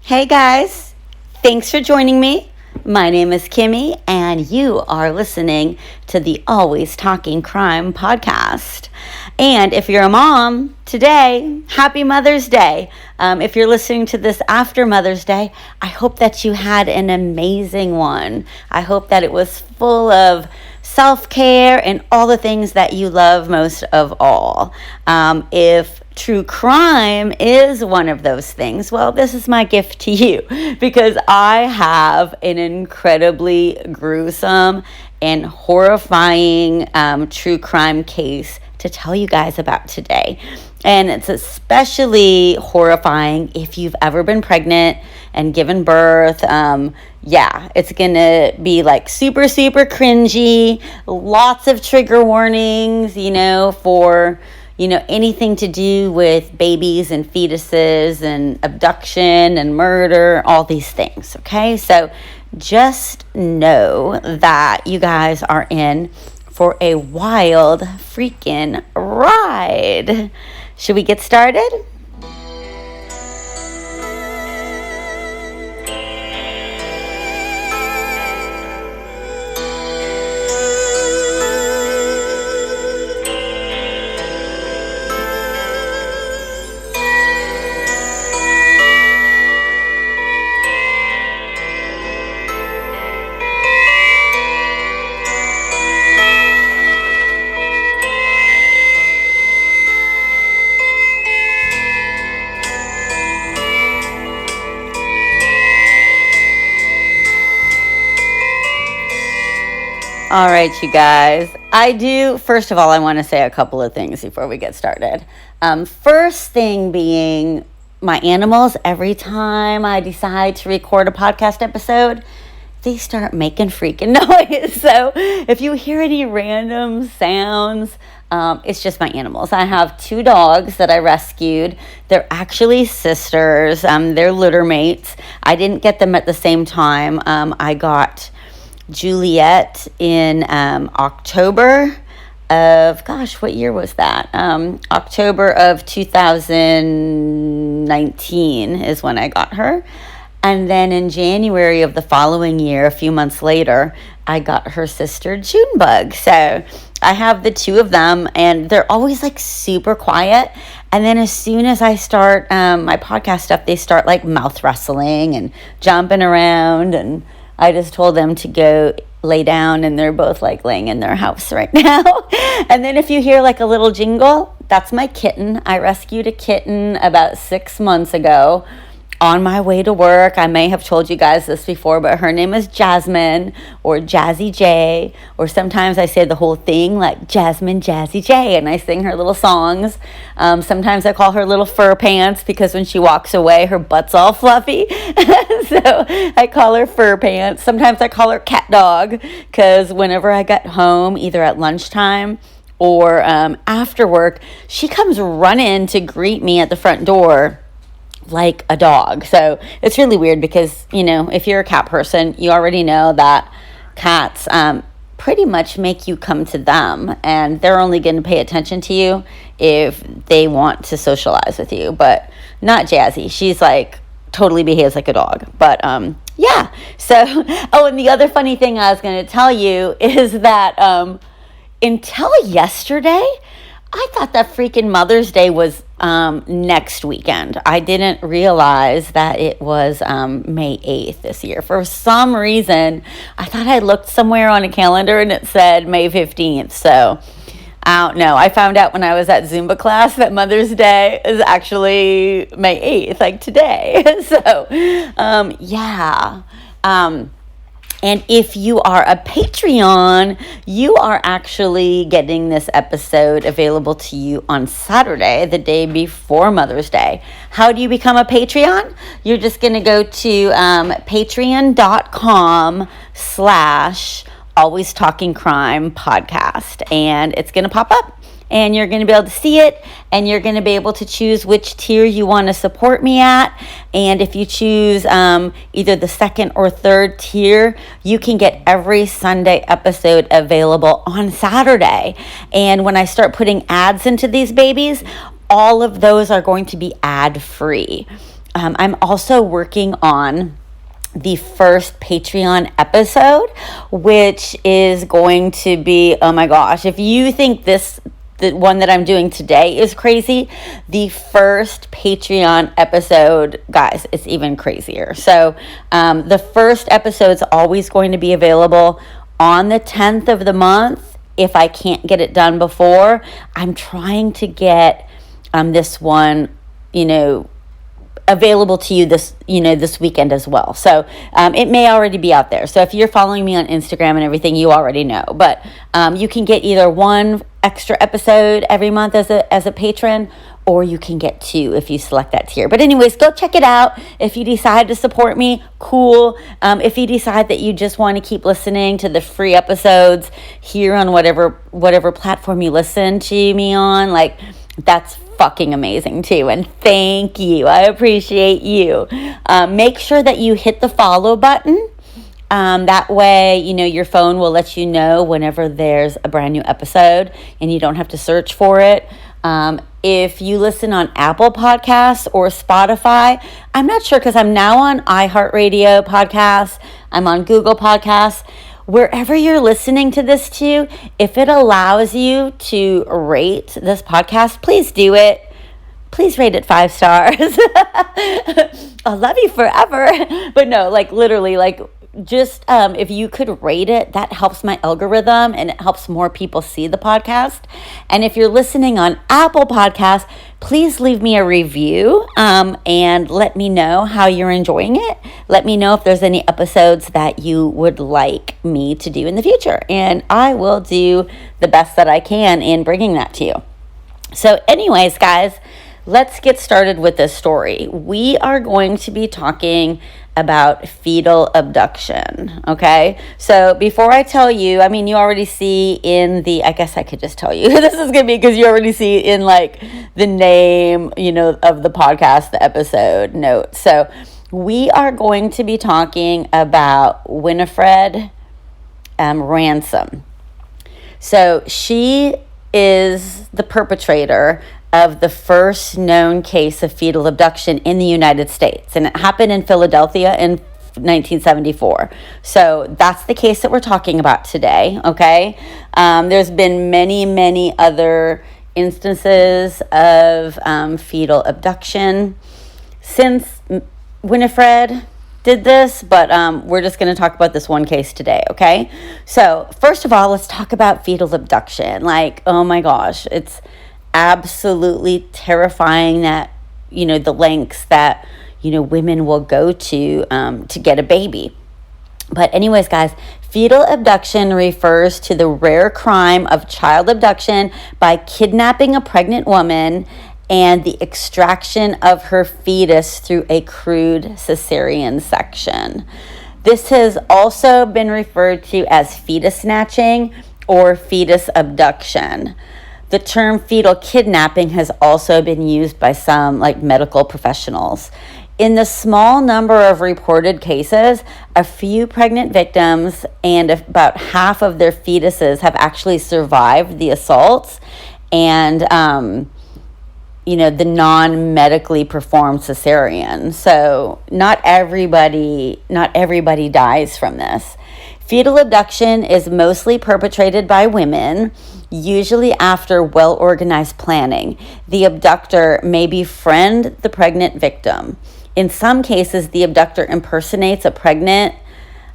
Hey guys, thanks for joining me. My name is Kimmy, and you are listening to the Always Talking Crime podcast. And if you're a mom, today, happy Mother's Day. If you're listening to this after Mother's Day, I hope that you had an amazing one. I hope that it was full of self-care and all the things that you love most of all. If true crime is one of those things, well, this is my gift to you because I have an incredibly gruesome and horrifying true crime case to tell you guys about today. And it's especially horrifying if you've ever been pregnant and given birth. It's gonna be like super, super cringy, lots of trigger warnings, for anything to do with babies and fetuses and abduction and murder, all these things, okay? So just know that you guys are in for a wild freaking ride. Should we get started? All right, you guys. First of all, I want to say a couple of things before we get started. First thing being, my animals, every time I decide to record a podcast episode, they start making freaking noise. So if you hear any random sounds, it's just my animals. I have 2 dogs that I rescued. They're actually sisters. They're litter mates. I didn't get them at the same time. I got Juliet in October of, what year was that? October of 2019 is when I got her. And then in January of the following year, a few months later, I got her sister Junebug. So I have the 2 of them, and they're always like super quiet. And then as soon as I start my podcast stuff, they start like mouth wrestling and jumping around, and I just told them to go lay down, and they're both like laying in their house right now. And then if you hear like a little jingle, that's my kitten. I rescued a kitten about 6 months ago on my way to work. I may have told you guys this before, but her name is Jasmine, or Jazzy J, or sometimes I say the whole thing like Jasmine Jazzy J, and I sing her little songs. Sometimes I call her little fur pants because when she walks away, her butt's all fluffy. So I call her fur pants. Sometimes I call her cat dog because whenever I get home, either at lunchtime or after work, she comes running to greet me at the front door like a dog. So it's really weird because, if you're a cat person, you already know that cats pretty much make you come to them, and they're only going to pay attention to you if they want to socialize with you, but not Jazzy. She's like totally behaves like a dog. But so and the other funny thing I was going to tell you is that until yesterday, I thought that freaking Mother's Day was next weekend. I didn't realize that it was May 8th this year. For some reason, I thought I looked somewhere on a calendar and it said May 15th. So I don't know. I found out when I was at Zumba class that Mother's Day is actually May 8th, like today. So, and if you are a Patreon, you are actually getting this episode available to you on Saturday, the day before Mother's Day. How do you become a Patreon? You're just going to go to patreon.com/Always Talking Crime podcast, and it's going to pop up. And you're going to be able to see it, and you're going to be able to choose which tier you want to support me at. And if you choose either the second or third tier, you can get every Sunday episode available on Saturday. And when I start putting ads into these babies, all of those are going to be ad-free. I'm also working on the first Patreon episode, which is going to be, oh my gosh, if you think the one that I'm doing today is crazy, the first Patreon episode, guys, it's even crazier. So the first episode's always going to be available on the 10th of the month. If I can't get it done before, I'm trying to get this one, available to you this weekend as well. So it may already be out there. So if you're following me on Instagram and everything, you already know. But you can get either one extra episode every month as a patron, or you can get two if you select that tier. But anyways, go check it out. If you decide to support me, cool. If you decide that you just want to keep listening to the free episodes here on whatever platform you listen to me on, like, that's fucking amazing too, and thank you. I appreciate you. Make sure that you hit the follow button. That way, your phone will let you know whenever there's a brand new episode, and you don't have to search for it. If you listen on Apple Podcasts or Spotify, I'm not sure, because I'm now on iHeartRadio Podcasts. I'm on Google Podcasts. Wherever you're listening to this to, if it allows you to rate this podcast, please do it. Please rate it 5 stars. I'll love you forever. But no, like, literally, like, just if you could rate it, that helps my algorithm and it helps more people see the podcast. And if you're listening on Apple Podcasts, please leave me a review and let me know how you're enjoying it. Let me know if there's any episodes that you would like me to do in the future, and I will do the best that I can in bringing that to you. So anyways, guys, let's get started with this story. We are going to be talking about fetal abduction, okay? So before I tell you, you already see in I guess I could just tell you, this is going to be because you already see in, like, the name, of the podcast, the episode note. So we are going to be talking about Winifred Ransom. So she is the perpetrator of the first known case of fetal abduction in the United States. And it happened in Philadelphia in 1974. So that's the case that we're talking about today, okay? There's been many, many other instances of fetal abduction since Winifred did this, but we're just going to talk about this one case today, okay? So first of all, let's talk about fetal abduction. Like, oh my gosh, it's absolutely terrifying that, the lengths that, women will go to get a baby. But anyways, guys, fetal abduction refers to the rare crime of child abduction by kidnapping a pregnant woman and the extraction of her fetus through a crude Caesarian section. This has also been referred to as fetus snatching or fetus abduction. The term fetal kidnapping has also been used by some, like, medical professionals. In the small number of reported cases, a few pregnant victims and about half of their fetuses have actually survived the assaults and, the non-medically performed cesarean. So not everybody dies from this. Fetal abduction is mostly perpetrated by women, usually after well-organized planning. The abductor may befriend the pregnant victim. In some cases, the abductor impersonates a pregnant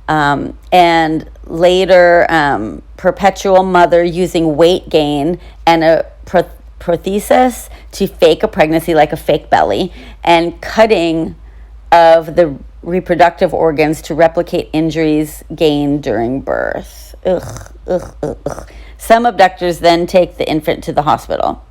and later perpetual mother using weight gain and a prothesis to fake a pregnancy, like a fake belly, and cutting of the reproductive organs to replicate injuries gained during birth. Some abductors then take the infant to the hospital.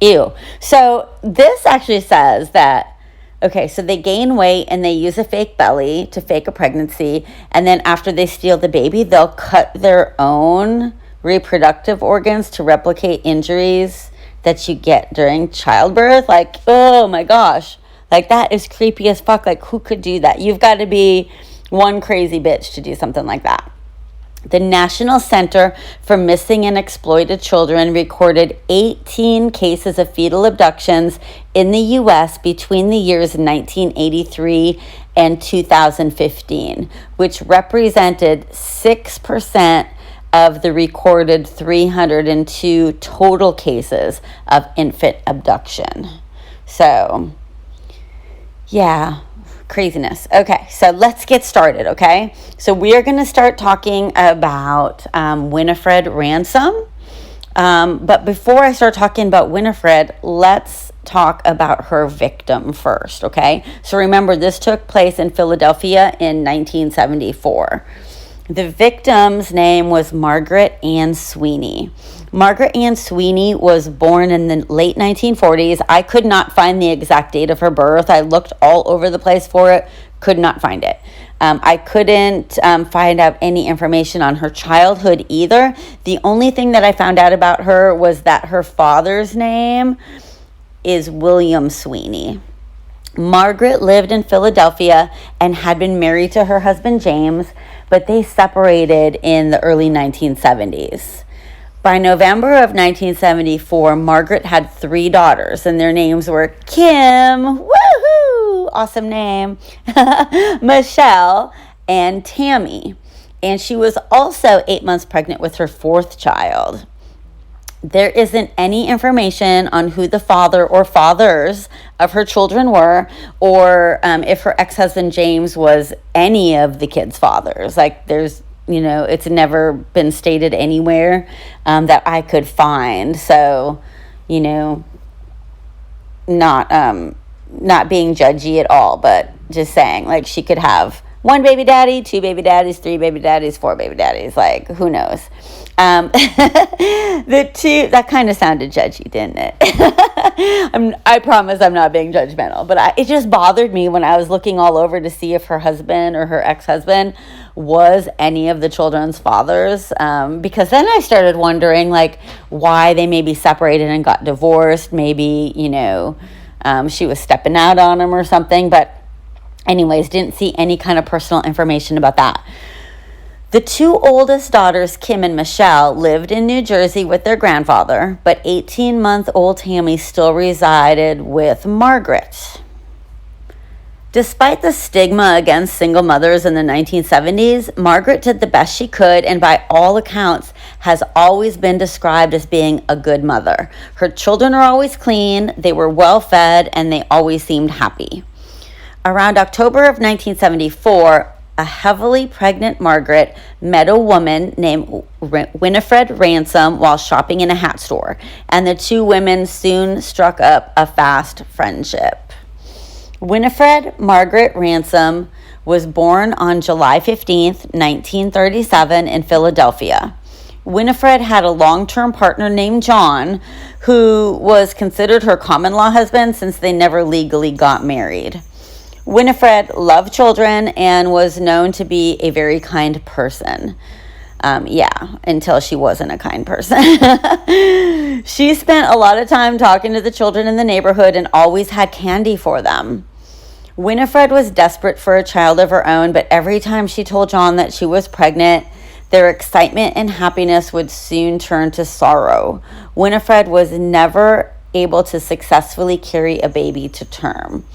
Ew. So this actually says that, okay, so they gain weight and they use a fake belly to fake a pregnancy, and then after they steal the baby, they'll cut their own reproductive organs to replicate injuries that you get during childbirth. Like, oh my gosh. Like, that is creepy as fuck. Like, who could do that? You've got to be one crazy bitch to do something like that. The National Center for Missing and Exploited Children recorded 18 cases of fetal abductions in the U.S. between the years 1983 and 2015, which represented 6% of the recorded 302 total cases of infant abduction. So, yeah. Craziness. Okay, so let's get started, okay? So we are going to start talking about Winifred Ransom. But before I start talking about Winifred, let's talk about her victim first, okay? So remember, this took place in Philadelphia in 1974. The victim's name was Margaret Ann Sweeney. Margaret Ann Sweeney was born in the late 1940s. I could not find the exact date of her birth. I looked all over the place for it, could not find it. I couldn't find out any information on her childhood either. The only thing that I found out about her was that her father's name is William Sweeney. Margaret lived in Philadelphia and had been married to her husband James, but they separated in the early 1970s. By November of 1974, Margaret had 3 daughters, and their names were Kim, woohoo, awesome name, Michelle, and Tammy. And she was also 8 months pregnant with her 4th child. There isn't any information on who the father or fathers of her children were, or if her ex-husband James was any of the kids' fathers. Like, it's never been stated anywhere that I could find. So, not being judgy at all, but just saying, like, she could have 1 baby daddy, 2 baby daddies, 3 baby daddies, 4 baby daddies. Like, who knows? That kind of sounded judgy, didn't it? I promise I'm not being judgmental, but it just bothered me when I was looking all over to see if her husband or her ex-husband was any of the children's fathers, because then I started wondering, like, why they maybe separated and got divorced. Maybe, she was stepping out on him or something, but anyways, didn't see any kind of personal information about that. The 2 oldest daughters, Kim and Michelle, lived in New Jersey with their grandfather, but 18-month-old Tammy still resided with Margaret. Despite the stigma against single mothers in the 1970s, Margaret did the best she could, and by all accounts has always been described as being a good mother. Her children are always clean, they were well fed, and they always seemed happy. Around October of 1974, a heavily pregnant Margaret met a woman named Winifred Ransom while shopping in a hat store, and the 2 women soon struck up a fast friendship. Winifred Margaret Ransom was born on July 15th, 1937 in Philadelphia. Winifred had a long-term partner named John, who was considered her common-law husband since they never legally got married. Winifred loved children and was known to be a very kind person. Until she wasn't a kind person. She spent a lot of time talking to the children in the neighborhood and always had candy for them. Winifred was desperate for a child of her own, but every time she told John that she was pregnant, their excitement and happiness would soon turn to sorrow. Winifred was never able to successfully carry a baby to term.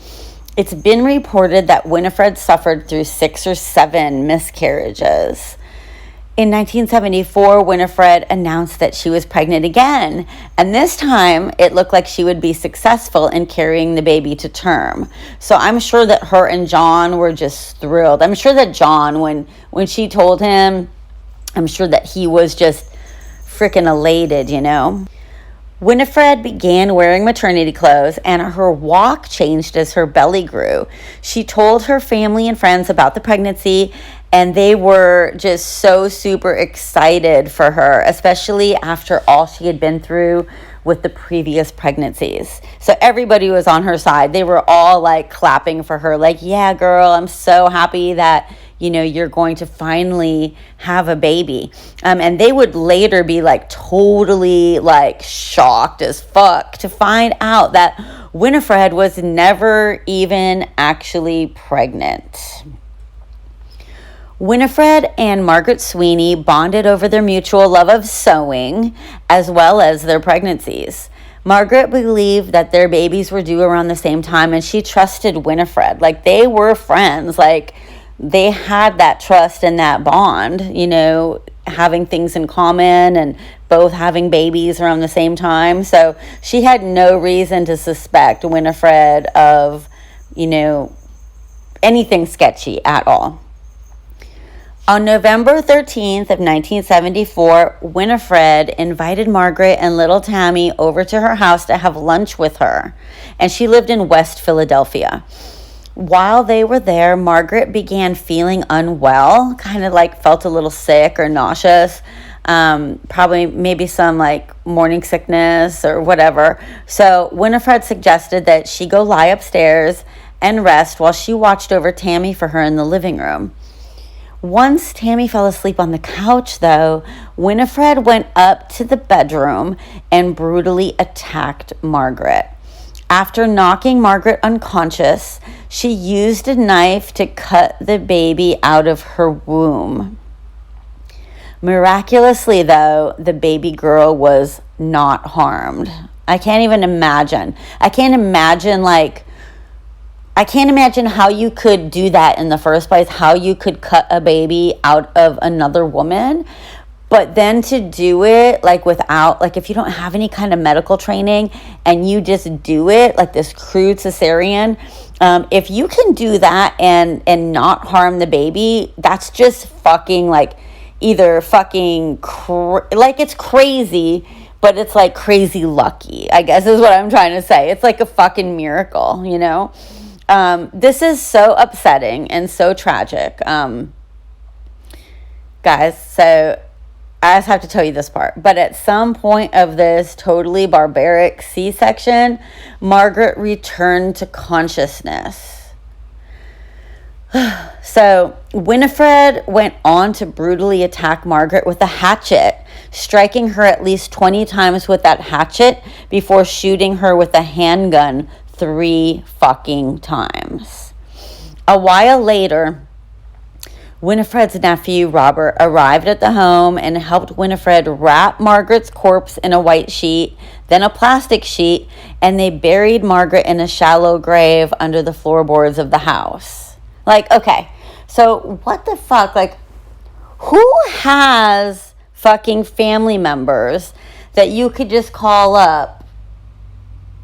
It's been reported that Winifred suffered through 6 or 7 miscarriages. In 1974, Winifred announced that she was pregnant again, and this time it looked like she would be successful in carrying the baby to term. So I'm sure that her and John were just thrilled. I'm sure that John, when she told him, I'm sure that he was just freaking elated, Winifred began wearing maternity clothes, and her walk changed as her belly grew. She told her family and friends about the pregnancy, and they were just so super excited for her, especially after all she had been through with the previous pregnancies. So everybody was on her side. They were all like clapping for her, like, yeah, girl, I'm so happy that, you're going to finally have a baby. And they would later be like totally like shocked as fuck to find out that Winifred was never even actually pregnant. Winifred and Margaret Sweeney bonded over their mutual love of sewing as well as their pregnancies. Margaret believed that their babies were due around the same time, and she trusted Winifred. Like, they were friends. Like, they had that trust and that bond, having things in common and both having babies around the same time. So she had no reason to suspect Winifred of, anything sketchy at all. On November 13th of 1974, Winifred invited Margaret and little Tammy over to her house to have lunch with her, and she lived in West Philadelphia. While they were there, Margaret began feeling unwell, kind of like felt a little sick or nauseous, probably maybe some like morning sickness or whatever. So Winifred suggested that she go lie upstairs and rest while she watched over Tammy for her in the living room. Once Tammy fell asleep on the couch, though, Winifred went up to the bedroom and brutally attacked Margaret. After knocking Margaret unconscious, she used a knife to cut the baby out of her womb. Miraculously, though, the baby girl was not harmed. I can't even imagine. I can't imagine how you could do that in the first place, how you could cut a baby out of another woman. But then to do it without, if you don't have any kind of medical training and you just do it like this crude Caesarian, if you can do that and not harm the baby, that's just fucking it's crazy, but it's like crazy lucky, I guess is what I'm trying to say. It's like a fucking miracle, This is so upsetting and so tragic. Guys, so I just have to tell you this part. But at some point of this totally barbaric C-section, Margaret returned to consciousness. So Winifred went on to brutally attack Margaret with a hatchet, striking her at least 20 times with that hatchet before shooting her with a handgun 3 fucking times. A while later, Winifred's nephew, Robert, arrived at the home and helped Winifred wrap Margaret's corpse in a white sheet, then a plastic sheet, and they buried Margaret in a shallow grave under the floorboards of the house. Okay, so what the fuck? Who has fucking family members that you could just call up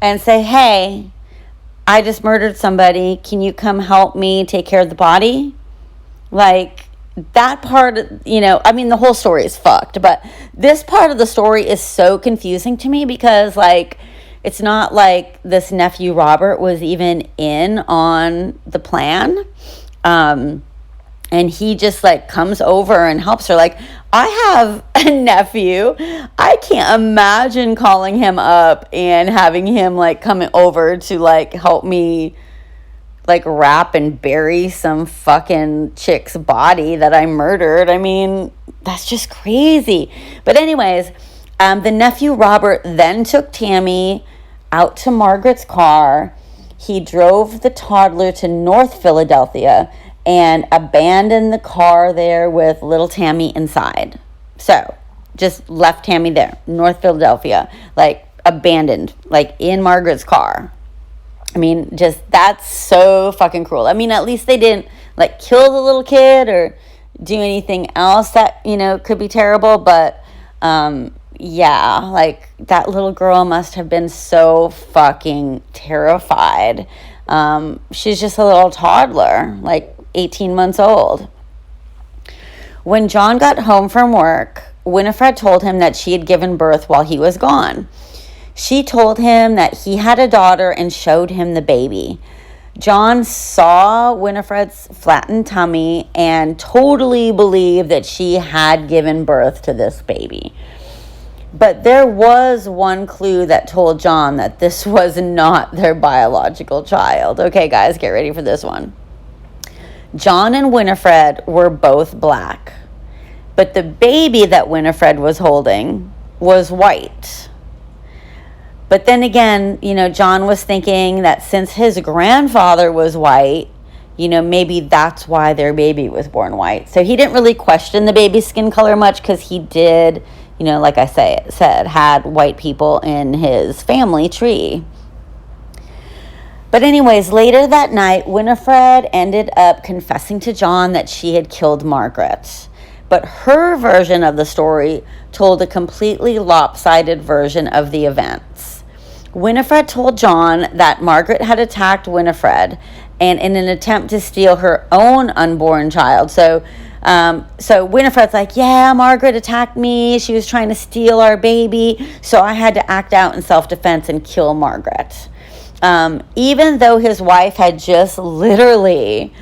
and say, hey, I just murdered somebody. Can you come help me take care of the body? That part, the whole story is fucked, but this part of the story is so confusing to me because, it's not like this nephew Robert was even in on the plan. And he just comes over and helps her. I have a nephew. I can't imagine calling him up and having him coming over to help me wrap and bury some fucking chick's body that I murdered. I mean, that's just crazy. But anyways, the nephew Robert then took Tammy out to Margaret's car. He drove the toddler to North Philadelphia and abandoned the car there with little Tammy inside. So, just left Tammy there, North Philadelphia, abandoned, in Margaret's car. I mean, that's so fucking cruel. I mean, at least they didn't, kill the little kid or do anything else that, could be terrible. But, yeah, that little girl must have been so fucking terrified. She's just a little toddler, 18 months old. When John got home from work, Winifred told him that she had given birth while he was gone. She told him that he had a daughter and showed him the baby. John saw Winifred's flattened tummy and totally believed that she had given birth to this baby. But there was one clue that told John that this was not their biological child. Okay, guys, get ready for this one. John and Winifred were both black, but the baby that Winifred was holding was white. But then again, John was thinking that since his grandfather was white, maybe that's why their baby was born white. So he didn't really question the baby's skin color much, because he did, like I said, had white people in his family tree. But anyways, later that night, Winifred ended up confessing to John that she had killed Margaret. But her version of the story told a completely lopsided version of the events. Winifred told John that Margaret had attacked Winifred, and in an attempt to steal her own unborn child. So Winifred's like, yeah, Margaret attacked me. She was trying to steal our baby. So I had to act out in self-defense and kill Margaret. Even though his wife had just literally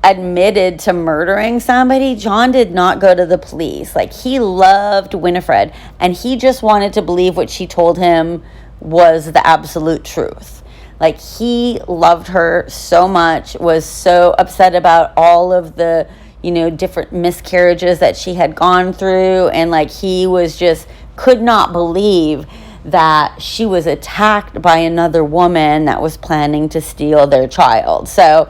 admitted to murdering somebody, John did not go to the police. Like, he loved Winifred, and he just wanted to believe what she told him was the absolute truth. Like, he loved her so much, was so upset about all of the, different miscarriages that she had gone through. And like, he was just could not believe that she was attacked by another woman that was planning to steal their child. So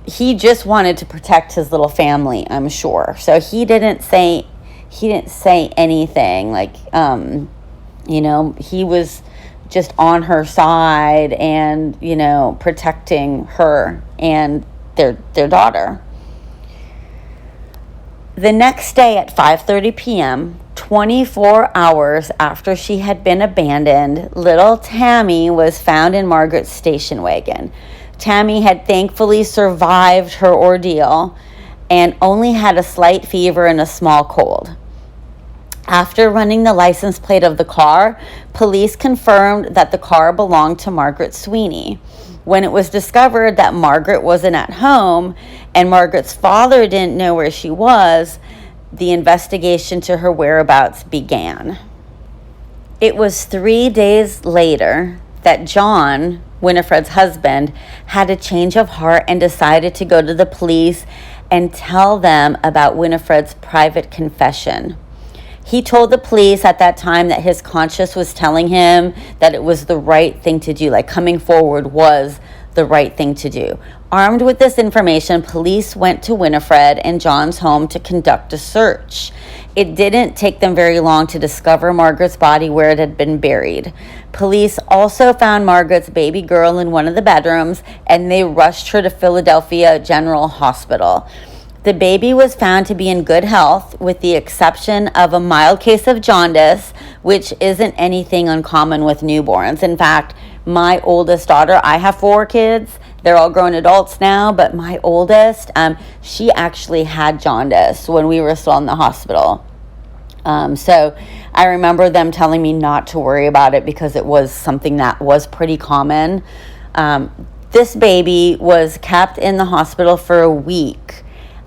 he just wanted to protect his little family, I'm sure. So he didn't say anything. Like, he was just on her side and, protecting her and their daughter. The next day at 5:30 p.m., 24 hours after she had been abandoned, little Tammy was found in Margaret's station wagon. Tammy had thankfully survived her ordeal and only had a slight fever and a small cold. After running the license plate of the car, police confirmed that the car belonged to Margaret Sweeney. When it was discovered that Margaret wasn't at home and Margaret's father didn't know where she was, the investigation to her whereabouts began. It was 3 days later that John, Winifred's husband, had a change of heart and decided to go to the police and tell them about Winifred's private confession. He told the police at that time that his conscience was telling him that it was the right thing to do, like coming forward was the right thing to do. Armed with this information, police went to Winifred and John's home to conduct a search. It didn't take them very long to discover Margaret's body where it had been buried. Police also found Margaret's baby girl in one of the bedrooms, and they rushed her to Philadelphia General Hospital. The baby was found to be in good health, with the exception of a mild case of jaundice, which isn't anything uncommon with newborns. In fact, my oldest daughter, I have 4 kids. They're all grown adults now, but my oldest, she actually had jaundice when we were still in the hospital. So I remember them telling me not to worry about it because it was something that was pretty common. This baby was kept in the hospital for a week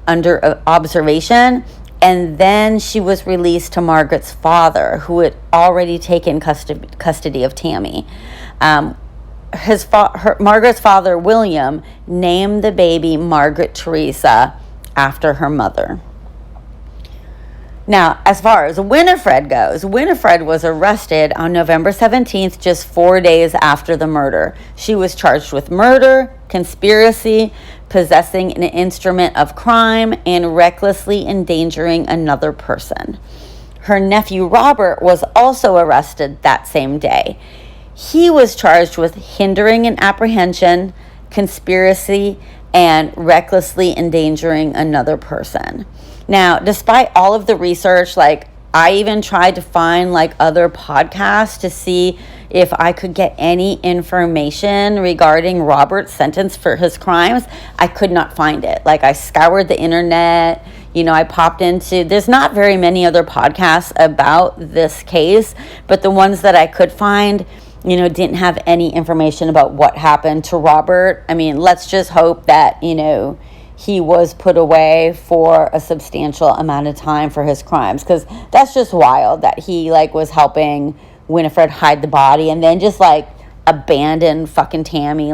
under observation, and then she was released to Margaret's father, who had already taken custody of Tammy. Margaret's father, William, named the baby Margaret Teresa after her mother. Now, as far as Winifred goes, Winifred was arrested on November 17th, just 4 days after the murder. She was charged with murder, conspiracy, possessing an instrument of crime, and recklessly endangering another person. Her nephew Robert was also arrested that same day. He was charged with hindering an apprehension, conspiracy, and recklessly endangering another person. Now, despite all of the research, I even tried to find other podcasts to see if I could get any information regarding Robert's sentence for his crimes. I could not find it. I scoured the internet, I popped into, there's not very many other podcasts about this case, but the ones that I could find, didn't have any information about what happened to Robert. I mean, let's just hope that, he was put away for a substantial amount of time for his crimes, because that's just wild that he was helping Winifred hide the body and then just abandon fucking Tammy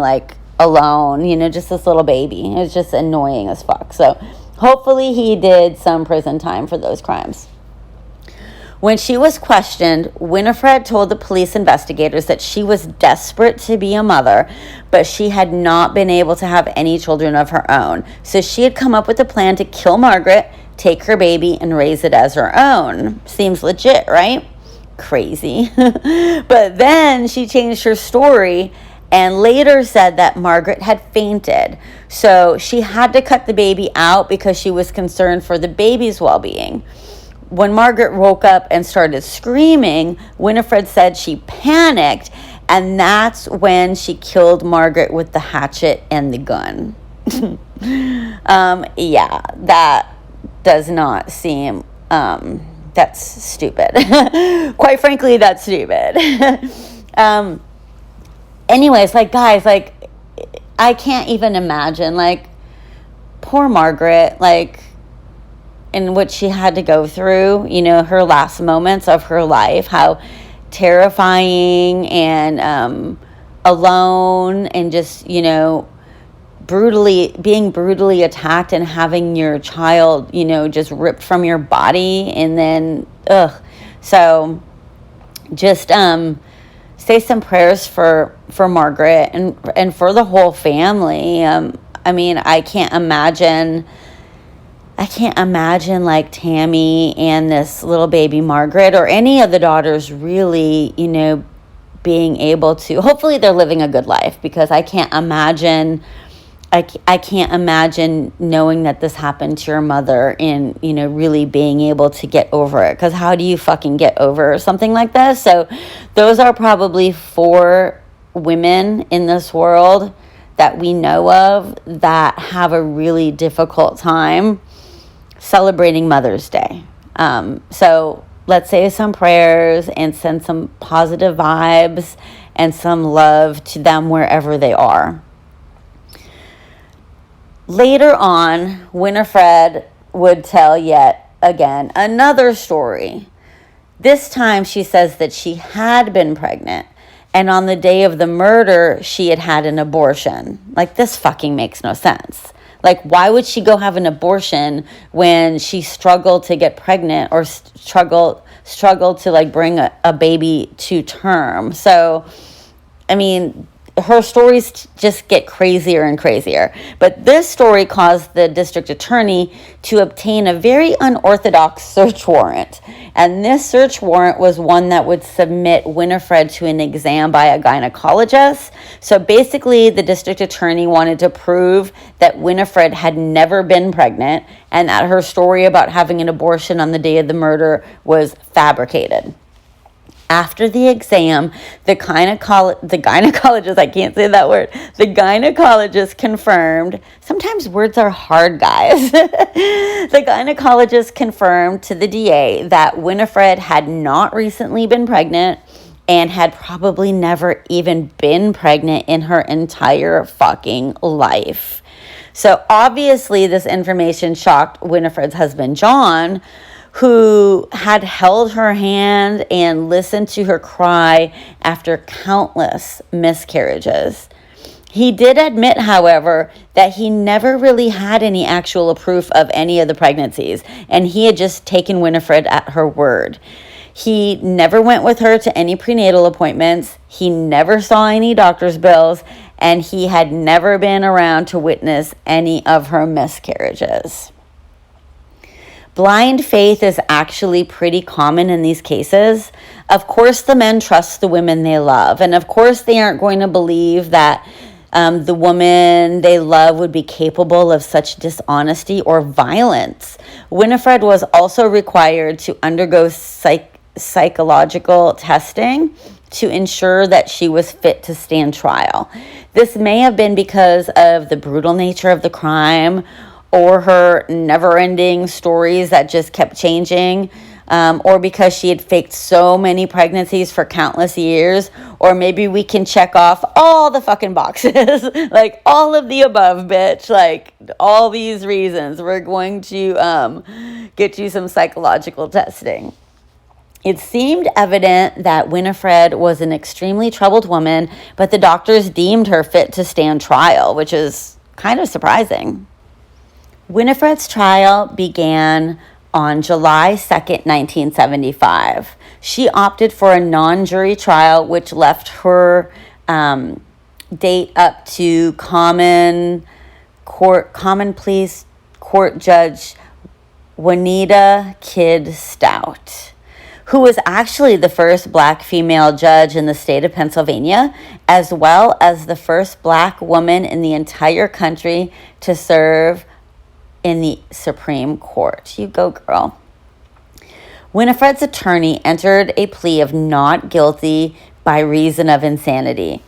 alone, just this little baby. It was just annoying as fuck. So hopefully he did some prison time for those crimes. When she was questioned, Winifred told the police investigators that she was desperate to be a mother, but she had not been able to have any children of her own. So she had come up with a plan to kill Margaret, take her baby, and raise it as her own. Seems legit, right? Crazy. But then she changed her story and later said that Margaret had fainted. So she had to cut the baby out because she was concerned for the baby's well-being. When Margaret woke up and started screaming, Winifred said she panicked, and that's when she killed Margaret with the hatchet and the gun. Yeah, that does not seem, that's stupid. Quite frankly, that's stupid. Anyways, like, guys, like, I can't even imagine, like, poor Margaret, like, and what she had to go through, you know, her last moments of her life, how terrifying and alone and just, you know, being brutally attacked and having your child, you know, just ripped from your body. And then, so just say some prayers for Margaret and for the whole family. I mean, I can't imagine like Tammy and this little baby Margaret or any of the daughters really, you know, being able to, hopefully they're living a good life, because I can't imagine knowing that this happened to your mother and, you know, really being able to get over it. Because how do you fucking get over something like this? So those are probably 4 women in this world that we know of that have a really difficult time celebrating Mother's Day. So let's say some prayers and send some positive vibes and some love to them wherever they are. Later on, Winifred would tell yet again another story. This time she says that she had been pregnant, and on the day of the murder, she had had an abortion. Like, this fucking makes no sense. Like, why would she go have an abortion when she struggled to get pregnant or struggled to, like, bring a baby to term? So, I mean, her stories just get crazier and crazier. But this story caused the district attorney to obtain a very unorthodox search warrant. And this search warrant was one that would submit Winifred to an exam by a gynecologist. So basically, the district attorney wanted to prove that Winifred had never been pregnant and that her story about having an abortion on the day of the murder was fabricated. After the exam, the gynecologist, I can't say that word, the gynecologist confirmed, sometimes words are hard, guys. The gynecologist confirmed to the DA that Winifred had not recently been pregnant and had probably never even been pregnant in her entire fucking life. So obviously this information shocked Winifred's husband, John, who had held her hand and listened to her cry after countless miscarriages. He did admit, however, that he never really had any actual proof of any of the pregnancies, and he had just taken Winifred at her word. He never went with her to any prenatal appointments, he never saw any doctor's bills, and he had never been around to witness any of her miscarriages. Blind faith is actually pretty common in these cases. Of course, the men trust the women they love. And of course, they aren't going to believe that the woman they love would be capable of such dishonesty or violence. Winifred was also required to undergo psychological testing to ensure that she was fit to stand trial. This may have been because of the brutal nature of the crime, or her never-ending stories that just kept changing, or because she had faked so many pregnancies for countless years, or maybe we can check off all the fucking boxes, like all of the above, bitch, like all these reasons. We're going to get you some psychological testing. It seemed evident that Winifred was an extremely troubled woman, but the doctors deemed her fit to stand trial, which is kind of surprising. Winifred's trial began on July 2nd, 1975. She opted for a non-jury trial, which left her date up to common pleas court judge Juanita Kidd Stout, who was actually the first black female judge in the state of Pennsylvania, as well as the first black woman in the entire country to serve in the Supreme Court. You go, girl. Winifred's attorney entered a plea of not guilty by reason of insanity.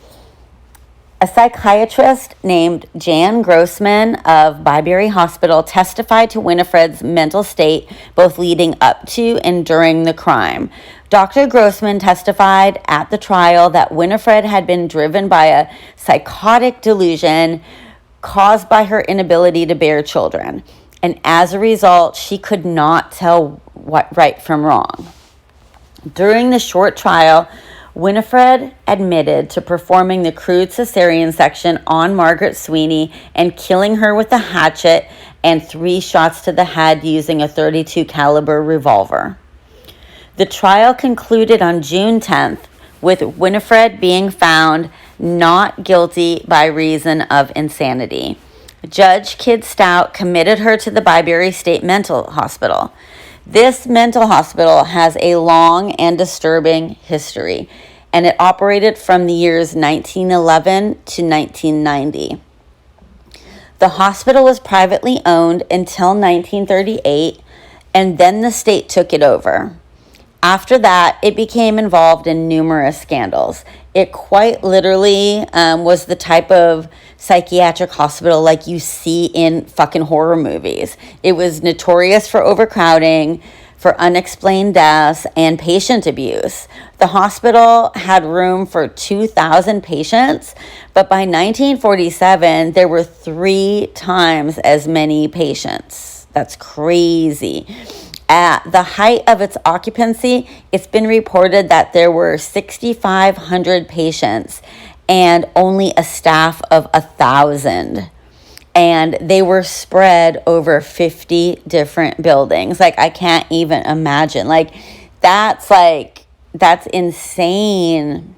A psychiatrist named Jan Grossman of Byberry Hospital testified to Winifred's mental state both leading up to and during the crime. Dr. Grossman testified at the trial that Winifred had been driven by a psychotic delusion caused by her inability to bear children, and as a result, she could not tell what right from wrong. During the short trial, Winifred admitted to performing the crude Caesarian section on Margaret Sweeney and killing her with a hatchet and 3 shots to the head using a .32 caliber revolver. The trial concluded on June 10th with Winifred being found not guilty by reason of insanity. Judge Kidd Stout committed her to the Byberry State Mental Hospital. This mental hospital has a long and disturbing history, and it operated from the years 1911 to 1990. The hospital was privately owned until 1938, and then the state took it over. After that, it became involved in numerous scandals. It quite literally was the type of psychiatric hospital like you see in fucking horror movies. It was notorious for overcrowding, for unexplained deaths, and patient abuse. The hospital had room for 2,000 patients, but by 1947, there were 3 times as many patients. That's crazy. At the height of its occupancy, it's been reported that there were 6,500 patients and only a staff of 1,000. And they were spread over 50 different buildings. I can't even imagine. That's insane.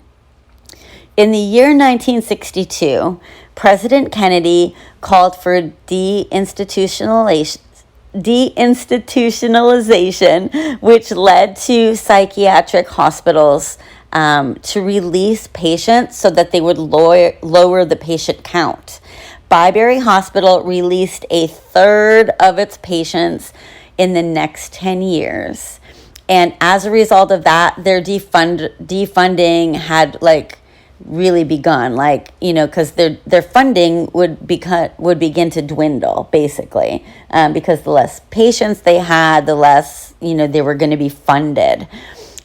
In the year 1962, President Kennedy called for deinstitutionalization, which led to psychiatric hospitals to release patients so that they would lower the patient count. Byberry Hospital released 1/3 of its patients in the next 10 years. And as a result of that, their defunding had really begun, because their funding would begin to dwindle, basically, because the less patients they had, the less, they were going to be funded.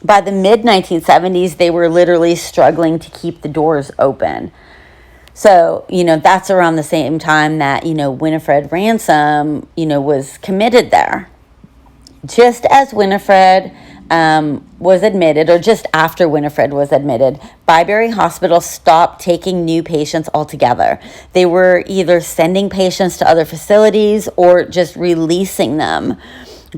By the mid-1970s, they were literally struggling to keep the doors open. So, that's around the same time that, Winifred Ransom, was committed there. Just as Winifred was admitted, or just after Winifred was admitted, Byberry Hospital stopped taking new patients altogether. They were either sending patients to other facilities or just releasing them.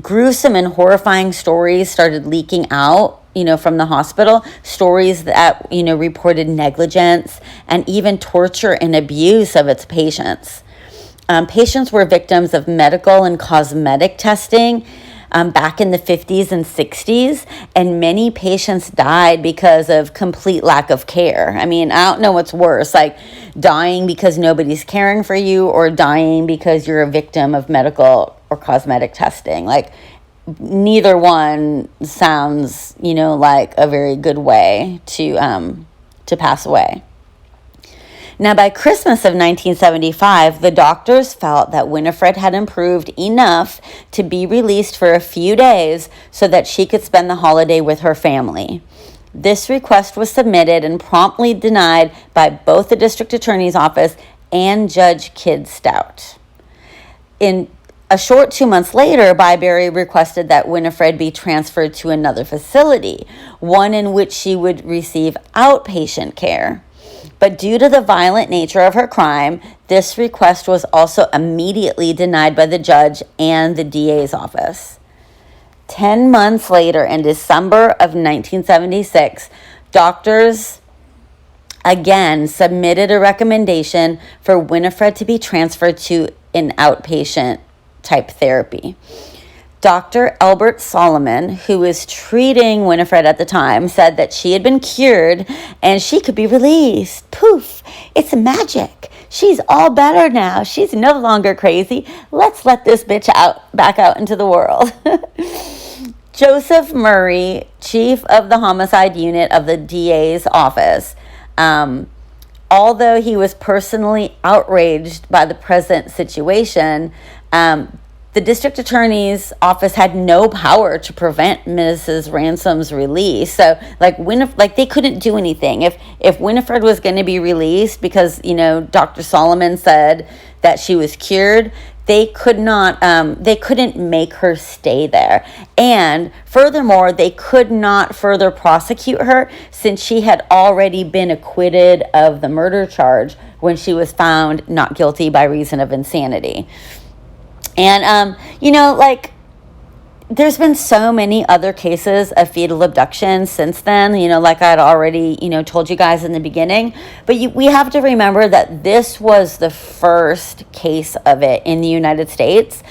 Gruesome and horrifying stories started leaking out, from the hospital, stories that, reported negligence and even torture and abuse of its patients. Patients were victims of medical and cosmetic testing back in the 50s and 60s, and many patients died because of complete lack of care. I don't know what's worse, dying because nobody's caring for you or dying because you're a victim of medical or cosmetic testing. Neither one sounds, like a very good way to pass away. Now, by Christmas of 1975, the doctors felt that Winifred had improved enough to be released for a few days so that she could spend the holiday with her family. This request was submitted and promptly denied by both the district attorney's office and Judge Kidd Stout. In a short 2 months later, Byberry requested that Winifred be transferred to another facility, one in which she would receive outpatient care. But due to the violent nature of her crime, this request was also immediately denied by the judge and the DA's office. 10 months later, in December of 1976, doctors again submitted a recommendation for Winifred to be transferred to an outpatient type therapy. Dr. Albert Solomon, who was treating Winifred at the time, said that she had been cured and she could be released. Poof, it's magic. She's all better now. She's no longer crazy. Let's let this bitch back out into the world. Joseph Murray, chief of the homicide unit of the DA's office, although he was personally outraged by the present situation, the district attorney's office had no power to prevent Mrs. Ransom's release. So, they couldn't do anything. If Winifred was going to be released because, Dr. Solomon said that she was cured, they couldn't make her stay there. And furthermore, they could not further prosecute her since she had already been acquitted of the murder charge when she was found not guilty by reason of insanity. And, there's been so many other cases of fetal abduction since then, like I'd already, told you guys in the beginning. But we have to remember that this was the first case of it in the United States.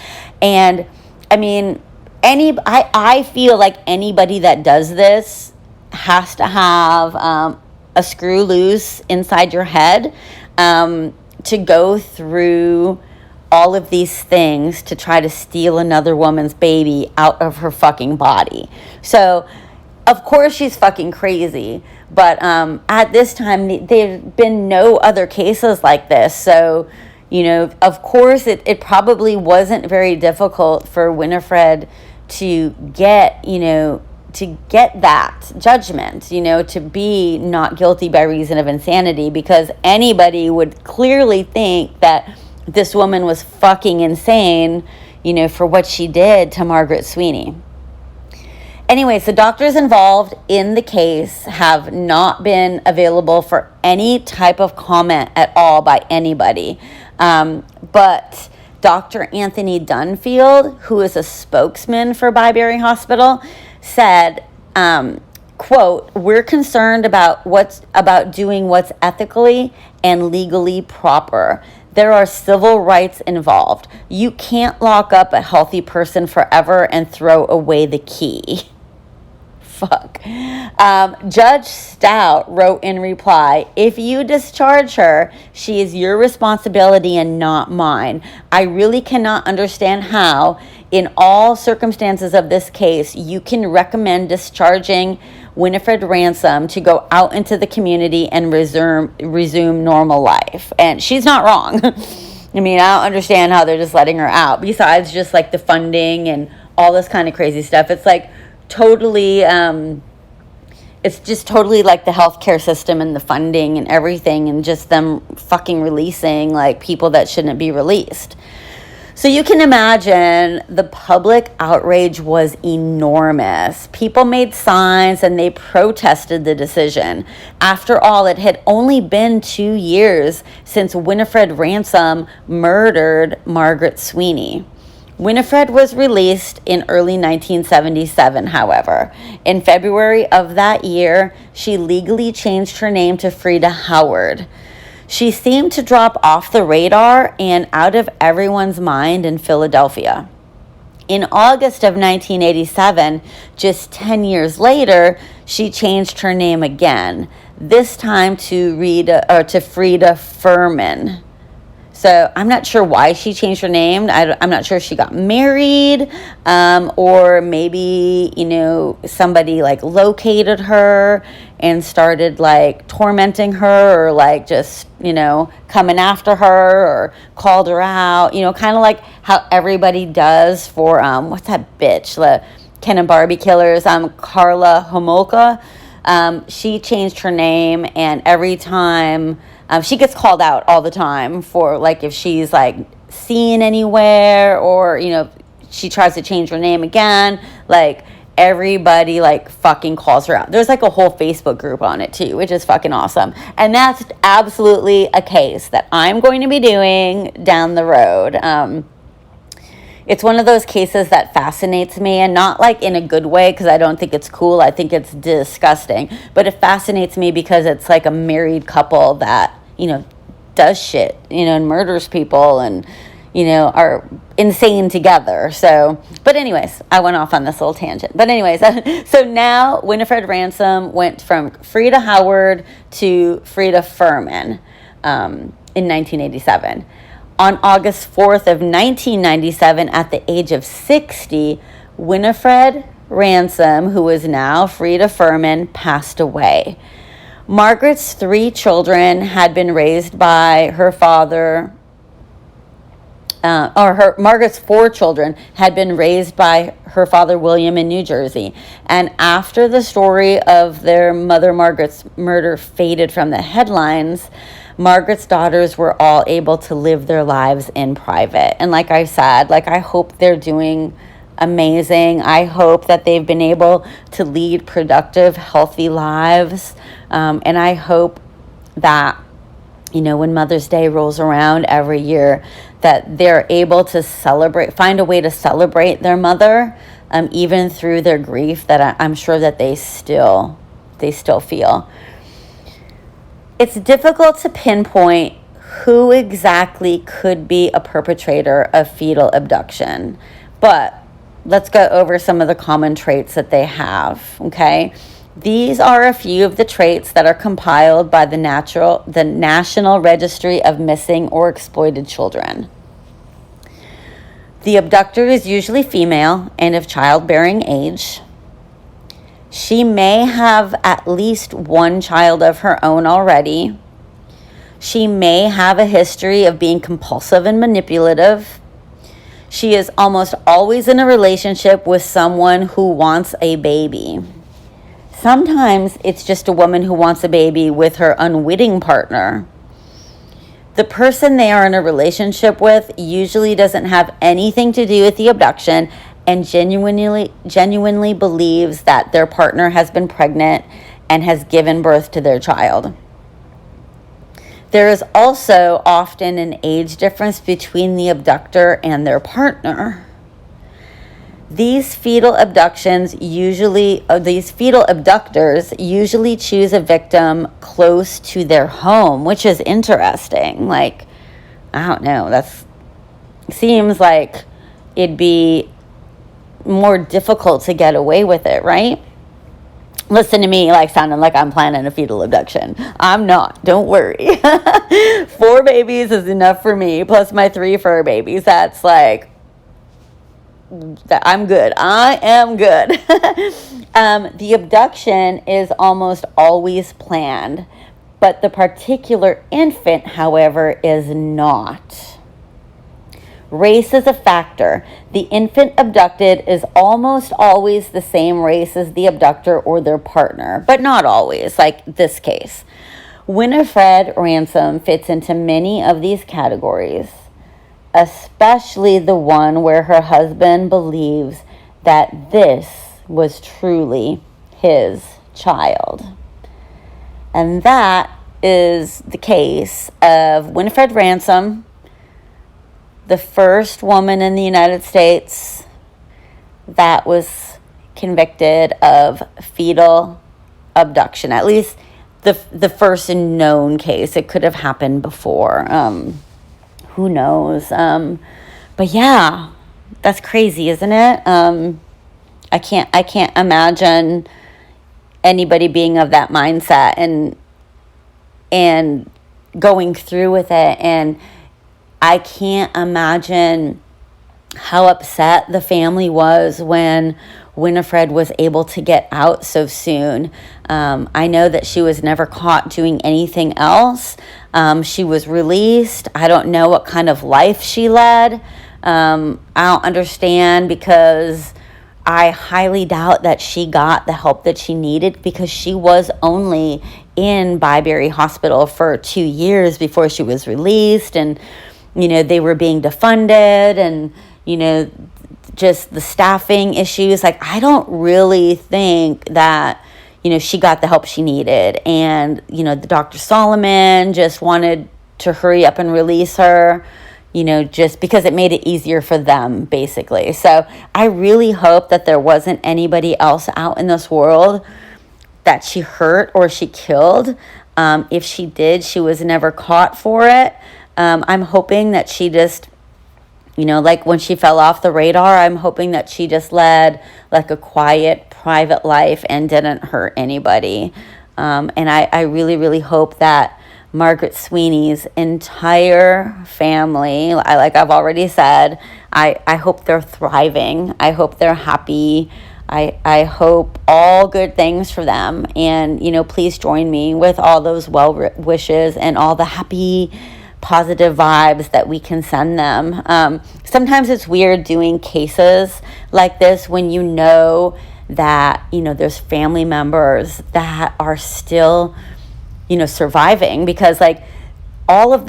And, I feel like anybody that does this has to have a screw loose inside your head to go through all of these things to try to steal another woman's baby out of her fucking body. So, of course she's fucking crazy. But at this time, there have been no other cases like this. So, of course, it probably wasn't very difficult for Winifred to get, that judgment, to be not guilty by reason of insanity, because anybody would clearly think that this woman was fucking insane, for what she did to Margaret Sweeney. Anyways, the doctors involved in the case have not been available for any type of comment at all by anybody. But Dr. Anthony Dunfield, who is a spokesman for Byberry Hospital, said, quote, "We're concerned about doing what's ethically and legally proper. There are civil rights involved. You can't lock up a healthy person forever and throw away the key." Fuck. Judge Stout wrote in reply, "If you discharge her, she is your responsibility and not mine. I really cannot understand how, in all circumstances of this case, you can recommend discharging Winifred Ransom to go out into the community and resume normal life." And she's not wrong. I don't understand how they're just letting her out, besides just the funding and all this kind of crazy stuff. It's totally, it's just totally the healthcare system and the funding and everything, and just them fucking releasing people that shouldn't be released. So you can imagine the public outrage was enormous. People made signs and they protested the decision. After all, it had only been 2 years since Winifred Ransom murdered Margaret Sweeney. Winifred was released in early 1977, however. In February of that year, she legally changed her name to Frida Howard. She seemed to drop off the radar and out of everyone's mind in Philadelphia. In August of 1987, just 10 years later, she changed her name again, this time to Frida Furman. So I'm not sure why she changed her name. I'm not sure if she got married, or maybe, somebody located her and started tormenting her, or just, coming after her, or called her out, kind of like how everybody does for, what's that bitch, the Ken and Barbie killers, Karla Homolka. She changed her name, and every time, she gets called out all the time for if she's seen anywhere, or she tries to change her name again, everybody fucking calls her out. There's a whole Facebook group on it too, which is fucking awesome. And that's absolutely a case that I'm going to be doing down the road. it's one of those cases that fascinates me, and not like in a good way, because I don't think it's cool. I think it's disgusting. But it fascinates me because it's like a married couple that, does shit, and murders people and, are insane together. So, but anyways, I went off on this little tangent. But anyways, so now Winifred Ransom went from Frida Howard to Frida Furman in 1987. On August 4th of 1997, at the age of 60, Winifred Ransom, who is now Frida Furman, passed away. Margaret's 3 children had been raised by her father, Margaret's 4 children had been raised by her father, William, in New Jersey. And after the story of their mother Margaret's murder faded from the headlines, Margaret's daughters were all able to live their lives in private. And like I said, I hope they're doing amazing. I hope that they've been able to lead productive, healthy lives. And I hope that, when Mother's Day rolls around every year, that they're able to find a way to celebrate their mother, even through their grief that I'm sure that they still feel. It's difficult to pinpoint who exactly could be a perpetrator of fetal abduction, but let's go over some of the common traits that they have, okay? These are a few of the traits that are compiled by the National Registry of Missing or Exploited Children. The abductor is usually female and of childbearing age. She may have at least one child of her own already. She may have a history of being compulsive and manipulative. She is almost always in a relationship with someone who wants a baby. Sometimes it's just a woman who wants a baby with her unwitting partner. The person they are in a relationship with usually doesn't have anything to do with the abduction and genuinely believes that their partner has been pregnant and has given birth to their child. There is also often an age difference between the abductor and their partner. These fetal abductors usually choose a victim close to their home, which is interesting. I don't know, that seems like it'd be more difficult to get away with it, right? Listen to me sounding like I'm planning a fetal abduction. I'm not, don't worry. 4 babies is enough for me, plus my 3 fur babies. That's I'm good. I am good. The abduction is almost always planned, but the particular infant, however, is not. Race is a factor. The infant abducted is almost always the same race as the abductor or their partner, but not always, like this case. Winifred Ransom fits into many of these categories, especially the one where her husband believes that this was truly his child. And that is the case of Winifred Ransom, the first woman in the United States that was convicted of fetal abduction, at least the first known case. It could have happened before. Who knows? But yeah, that's crazy, isn't it? I can't imagine anybody being of that mindset and going through with it. And I can't imagine how upset the family was when Winifred was able to get out so soon. I know that she was never caught doing anything else. She was released. I don't know what kind of life she led. I don't understand, because I highly doubt that she got the help that she needed, because she was only in Byberry Hospital for 2 years before she was released. And, they were being defunded, and, just the staffing issues. I don't really think that, she got the help she needed. And, the Dr. Solomon just wanted to hurry up and release her. just because it made it easier for them, basically. So I really hope that there wasn't anybody else out in this world that she hurt or she killed. If she did, she was never caught for it. I'm hoping that she just, like when she fell off the radar, I'm hoping that she just led like a quiet, private life and didn't hurt anybody. And I really, really hope that Margaret Sweeney's entire family, like I've already said, I hope they're thriving. I hope they're happy. I hope all good things for them. And, please join me with all those well wishes and all the happy, positive vibes that we can send them. Sometimes it's weird doing cases like this when that, there's family members that are still surviving, because like all of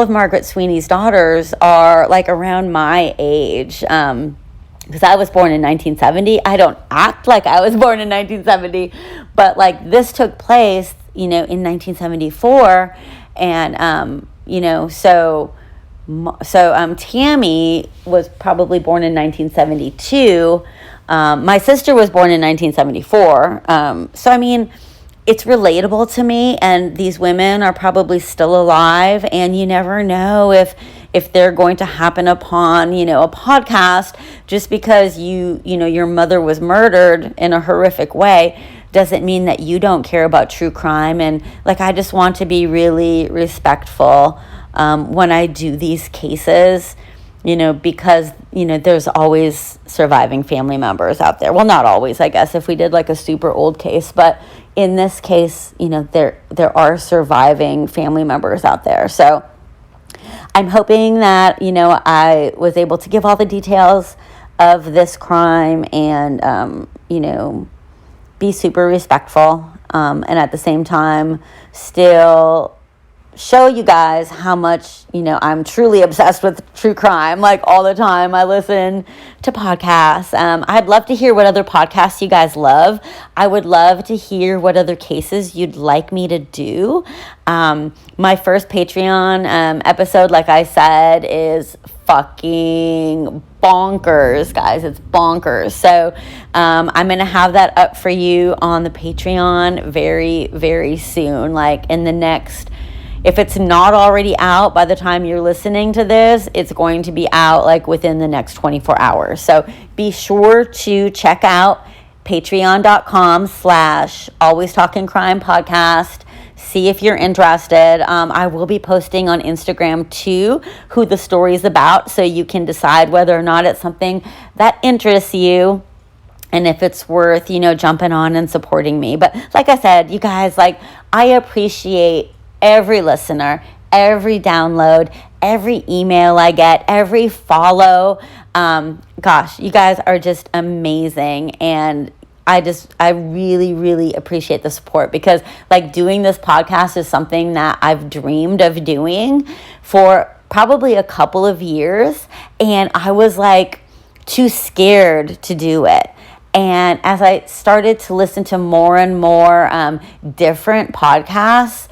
Margaret Sweeney's daughters are like around my age. Because I was born in 1970. I don't act like I was born in 1970, but like this took place, in 1974. And, so Tammy was probably born in 1972. My sister was born in 1974. So, I mean, it's relatable to me, and these women are probably still alive, and you never know if they're going to happen upon, a podcast. Just because your mother was murdered in a horrific way doesn't mean that you don't care about true crime. And like, I just want to be really respectful when I do these cases, because, there's always surviving family members out there. Well, not always, I guess, if we did like a super old case, but in this case, there are surviving family members out there. So I'm hoping that, I was able to give all the details of this crime and, be super respectful, and at the same time still show you guys how much, I'm truly obsessed with true crime. Like all the time I listen to podcasts. I'd love to hear what other podcasts you guys love. I would love to hear what other cases you'd like me to do. My first Patreon episode, like I said, is fucking bonkers, guys. It's bonkers. So I'm going to have that up for you on the Patreon very, very soon. Like in the next, if it's not already out by the time you're listening to this, it's going to be out like within the next 24 hours. So be sure to check out patreon.com/alwaystalkingcrime-podcast. See if you're interested. I will be posting on Instagram too who the story is about, so you can decide whether or not it's something that interests you and if it's worth, jumping on and supporting me. But like I said, you guys, like, I appreciate every listener, every download, every email I get, every follow. Gosh, you guys are just amazing. And I really, really appreciate the support, because like doing this podcast is something that I've dreamed of doing for probably a couple of years. And I was like too scared to do it. And as I started to listen to more and more different podcasts,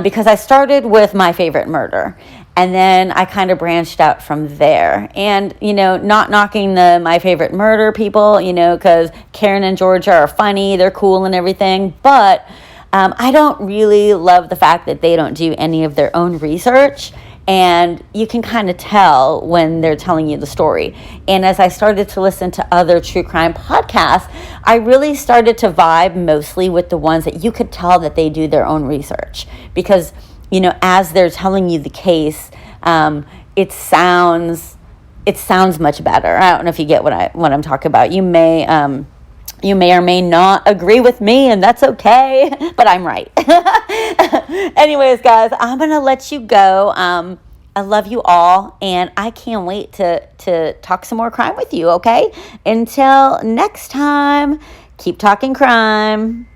because I started with My Favorite Murder, and then I kind of branched out from there. And, not knocking the My Favorite Murder people, because Karen and Georgia are funny, they're cool and everything, but I don't really love the fact that they don't do any of their own research. And you can kind of tell when they're telling you the story. And as I started to listen to other true crime podcasts, I really started to vibe mostly with the ones that you could tell that they do their own research. Because, as they're telling you the case, it sounds much better. I don't know if you get what I'm talking about. You may or may not agree with me, and that's okay, but I'm right. Anyways, guys, I'm going to let you go. I love you all, and I can't wait to talk some more crime with you, okay? Until next time, keep talking crime.